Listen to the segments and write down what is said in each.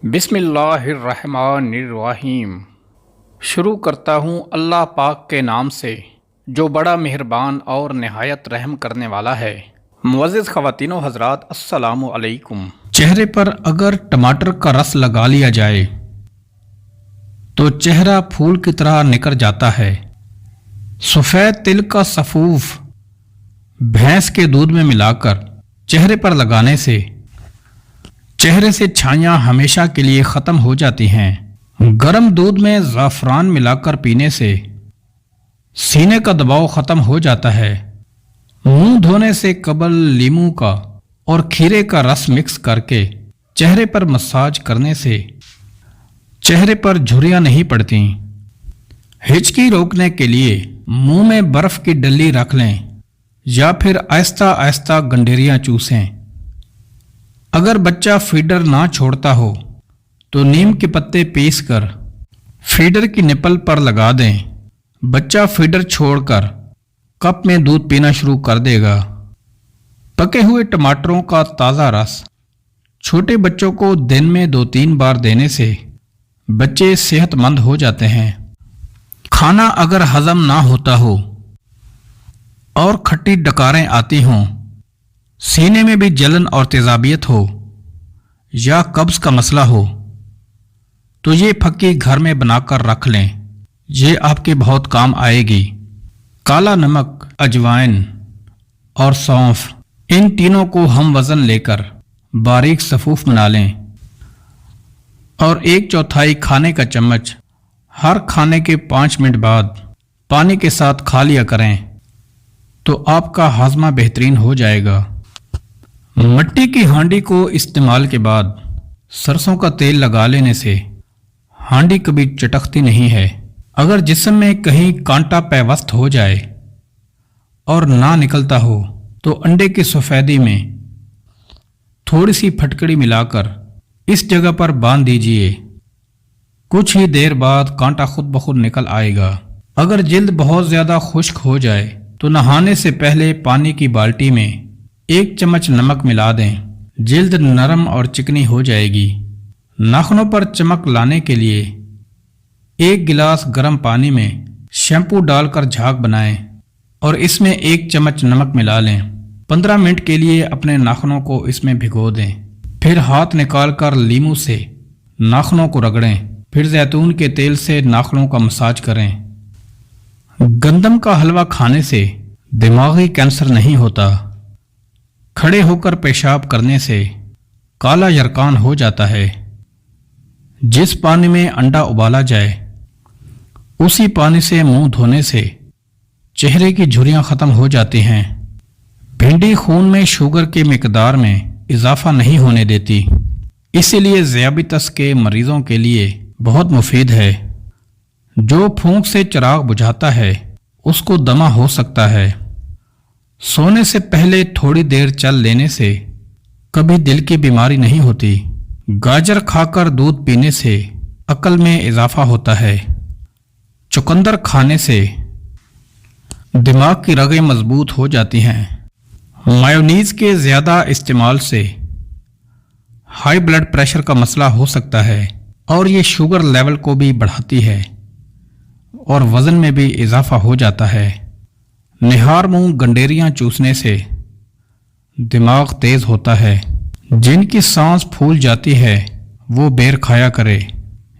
بسم اللہ الرحمن الرحیم۔ شروع کرتا ہوں اللہ پاک کے نام سے جو بڑا مہربان اور نہایت رحم کرنے والا ہے۔ معزز خواتین و حضرات، السلام علیکم۔ چہرے پر اگر ٹماٹر کا رس لگا لیا جائے تو چہرہ پھول کی طرح نکھر جاتا ہے۔ سفید تل کا سفوف بھینس کے دودھ میں ملا کر چہرے پر لگانے سے چہرے سے چھائیاں ہمیشہ کے لیے ختم ہو جاتی ہیں۔ گرم دودھ میں زعفران ملا کر پینے سے سینے کا دباؤ ختم ہو جاتا ہے۔ منہ دھونے سے قبل لیموں کا اور کھیرے کا رس مکس کر کے چہرے پر مساج کرنے سے چہرے پر جھریاں نہیں پڑتی۔ ہچکی روکنے کے لیے منہ میں برف کی ڈلی رکھ لیں یا پھر آہستہ آہستہ گنڈیریاں چوسیں۔ اگر بچہ فیڈر نہ چھوڑتا ہو تو نیم کے پتے پیس کر فیڈر کی نپل پر لگا دیں۔ بچہ فیڈر چھوڑ کر کپ میں دودھ پینا شروع کر دے گا۔ پکے ہوئے ٹماٹروں کا تازہ رس چھوٹے بچوں کو دن میں 2-3 بار دینے سے بچے صحت مند ہو جاتے ہیں۔ کھانا اگر ہضم نہ ہوتا ہو اور کھٹی ڈکاریں آتی ہوں، سینے میں بھی جلن اور تیزابیت ہو یا قبض کا مسئلہ ہو تو یہ پھکی گھر میں بنا کر رکھ لیں، یہ آپ کے بہت کام آئے گی۔ کالا نمک، اجوائن اور سونف، ان تینوں کو ہم وزن لے کر باریک سفوف بنا لیں اور 1/4 کھانے کا چمچ ہر کھانے کے 5 منٹ بعد پانی کے ساتھ کھا لیا کریں تو آپ کا ہاضمہ بہترین ہو جائے گا۔ مٹی کی ہانڈی کو استعمال کے بعد سرسوں کا تیل لگا لینے سے ہانڈی کبھی چٹکتی نہیں ہے۔ اگر جسم میں کہیں کانٹا پیوست ہو جائے اور نہ نکلتا ہو تو انڈے کی سفیدی میں تھوڑی سی پھٹکڑی ملا کر اس جگہ پر باندھ دیجئے، کچھ ہی دیر بعد کانٹا خود بخود نکل آئے گا۔ اگر جلد بہت زیادہ خشک ہو جائے تو نہانے سے پہلے پانی کی بالٹی میں 1 چمچ نمک ملا دیں، جلد نرم اور چکنی ہو جائے گی۔ ناخنوں پر چمک لانے کے لیے 1 گلاس گرم پانی میں شیمپو ڈال کر جھاگ بنائیں اور اس میں 1 چمچ نمک ملا لیں۔ 15 منٹ کے لیے اپنے ناخنوں کو اس میں بھگو دیں، پھر ہاتھ نکال کر لیموں سے ناخنوں کو رگڑیں، پھر زیتون کے تیل سے ناخنوں کا مساج کریں۔ گندم کا حلوہ کھانے سے دماغی کینسر نہیں ہوتا۔ کھڑے ہو کر پیشاب کرنے سے کالا یرقان ہو جاتا ہے۔ جس پانی میں انڈا ابالا جائے اسی پانی سے منہ دھونے سے چہرے کی جھریاں ختم ہو جاتی ہیں۔ بھنڈی خون میں شوگر کے مقدار میں اضافہ نہیں ہونے دیتی، اسی لیے ذیابیطس کے مریضوں کے لیے بہت مفید ہے۔ جو پھونک سے چراغ بجھاتا ہے اس کو دمہ ہو سکتا ہے۔ سونے سے پہلے تھوڑی دیر چل لینے سے کبھی دل کی بیماری نہیں ہوتی۔ گاجر کھا کر دودھ پینے سے عقل میں اضافہ ہوتا ہے۔ چقندر کھانے سے دماغ کی رگیں مضبوط ہو جاتی ہیں۔ مایونیز کے زیادہ استعمال سے ہائی بلڈ پریشر کا مسئلہ ہو سکتا ہے اور یہ شوگر لیول کو بھی بڑھاتی ہے اور وزن میں بھی اضافہ ہو جاتا ہے۔ نہار منہ گنڈیریاں چوسنے سے دماغ تیز ہوتا ہے۔ جن کی سانس پھول جاتی ہے وہ بیر کھایا کرے،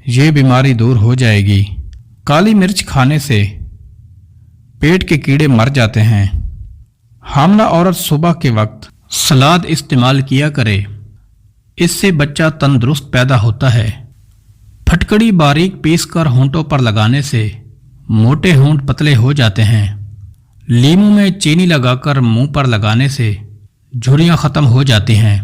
یہ بیماری دور ہو جائے گی۔ کالی مرچ کھانے سے پیٹ کے کیڑے مر جاتے ہیں۔ حاملہ عورت صبح کے وقت سلاد استعمال کیا کرے، اس سے بچہ تندرست پیدا ہوتا ہے۔ پھٹکڑی باریک پیس کر ہونٹوں پر لگانے سے موٹے ہونٹ پتلے ہو جاتے ہیں۔ لیموں میں چینی لگا کر منہ پر لگانے سے جھریاں ختم ہو جاتی ہیں۔